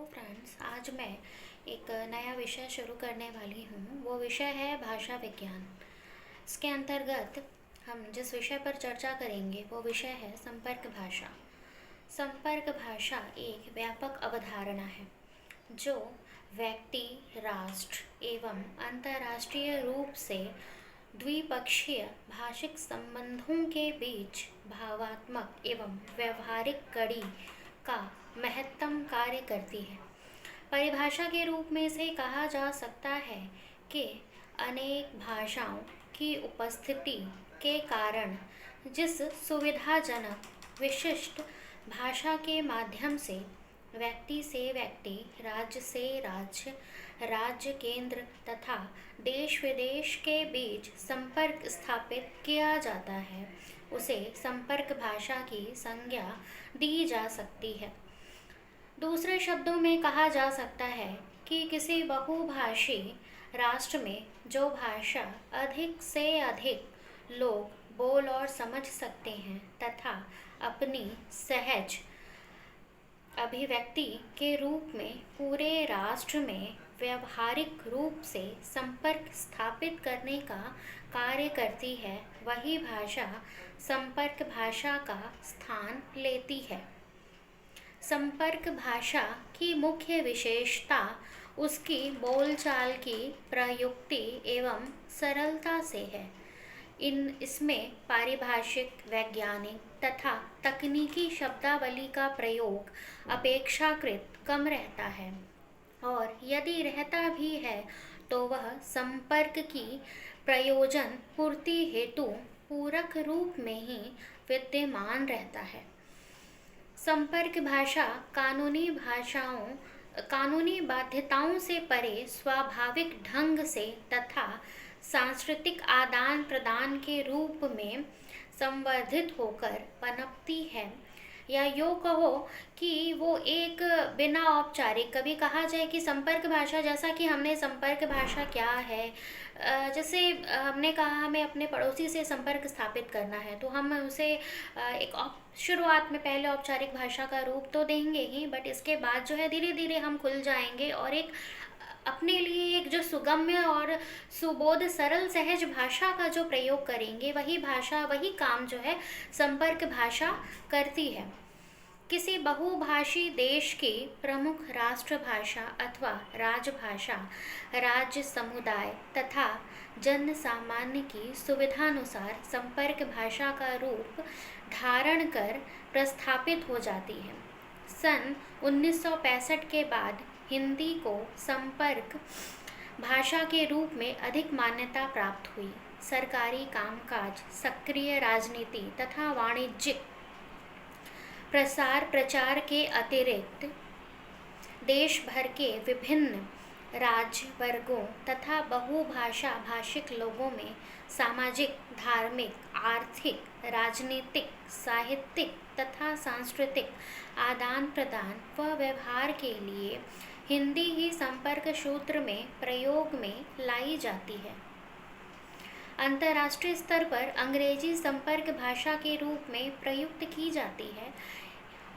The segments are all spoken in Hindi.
फ्रेंड्स, आज मैं एक नया विषय शुरू करने वाली हूँ। वो विषय है भाषा विज्ञान। इसके अंतर्गत हम जिस विषय पर चर्चा करेंगे वो विषय है संपर्क भाषा। संपर्क भाषा एक व्यापक अवधारणा है जो व्यक्ति, राष्ट्र एवं अंतर्राष्ट्रीय रूप से द्विपक्षीय भाषिक संबंधों के बीच भावात्मक एवं व्यवहारिक कड़ी का महत्तम कार्य करती है। परिभाषा के रूप में इसे कहा जा सकता है कि अनेक भाषाओं की उपस्थिति के कारण जिस सुविधाजनक विशिष्ट भाषा के माध्यम से व्यक्ति से व्यक्ति, राज्य से राज्य, राज्य केंद्र तथा देश विदेश के बीच संपर्क स्थापित किया जाता है, उसे संपर्क भाषा की संज्ञा दी जा सकती है। दूसरे शब्दों में कहा जा सकता है कि किसी बहुभाषी राष्ट्र में जो भाषा अधिक से अधिक लोग बोल और समझ सकते हैं तथा अपनी सहज अभिव्यक्ति के रूप में पूरे राष्ट्र में व्यावहारिक रूप से संपर्क स्थापित करने का कार्य करती है, वही भाषा संपर्क भाषा का स्थान लेती है। संपर्क भाषा की मुख्य विशेषता उसकी बोलचाल की प्रयुक्ति एवं सरलता से है। इसमें पारिभाषिक, वैज्ञानिक तथा तकनीकी शब्दावली का प्रयोग अपेक्षाकृत कम रहता है और यदि रहता भी है तो वह संपर्क की प्रयोजन पूर्ति हेतु पूरक रूप में ही विद्यमान रहता है। संपर्क भाषा कानूनी बाध्यताओं से परे स्वाभाविक ढंग से तथा सांस्कृतिक आदान प्रदान के रूप में संवर्धित होकर पनपती है, या यूँ कहो कि वो एक बिना औपचारिक, कभी कहा जाए कि संपर्क भाषा, जैसा कि हमने संपर्क भाषा क्या है, जैसे हमने कहा हमें अपने पड़ोसी से संपर्क स्थापित करना है तो हम उसे एक शुरुआत में पहले औपचारिक भाषा का रूप तो देंगे ही, बट इसके बाद जो है धीरे धीरे हम खुल जाएंगे और एक अपने लिए एक जो सुगम्य और सुबोध सरल सहज भाषा का जो प्रयोग करेंगे, वही भाषा, वही काम जो है संपर्क भाषा करती है। किसी बहुभाषी देश की प्रमुख राष्ट्रभाषा अथवा राजभाषा राज्य, समुदाय तथा जन सामान्य की सुविधानुसार संपर्क भाषा का रूप धारण कर प्रस्थापित हो जाती है। सन 1965 के बाद हिंदी को संपर्क भाषा के रूप में अधिक मान्यता प्राप्त हुई। सरकारी कामकाज, सक्रिय राजनीति तथा वाणिज्यिक प्रसार प्रचार के अतिरिक्त देश भर के विभिन्न राज्य वर्गों तथा बहुभाषा भाषिक लोगों में सामाजिक, धार्मिक, आर्थिक, राजनीतिक, साहित्यिक तथा सांस्कृतिक आदान प्रदान व व्यवहार के लिए हिंदी ही संपर्क सूत्र में प्रयोग में लाई जाती है। अंतर्राष्ट्रीय स्तर पर अंग्रेजी संपर्क भाषा के रूप में प्रयुक्त की जाती है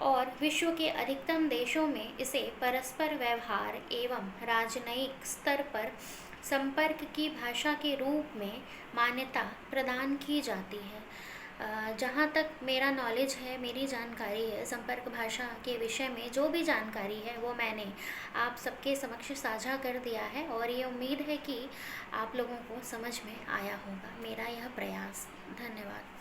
और विश्व के अधिकतम देशों में इसे परस्पर व्यवहार एवं राजनयिक स्तर पर संपर्क की भाषा के रूप में मान्यता प्रदान की जाती है। जहाँ तक मेरा नॉलेज है, मेरी जानकारी है, संपर्क भाषा के विषय में जो भी जानकारी है वो मैंने आप सबके समक्ष साझा कर दिया है और ये उम्मीद है कि आप लोगों को समझ में आया होगा मेरा यह प्रयास। धन्यवाद।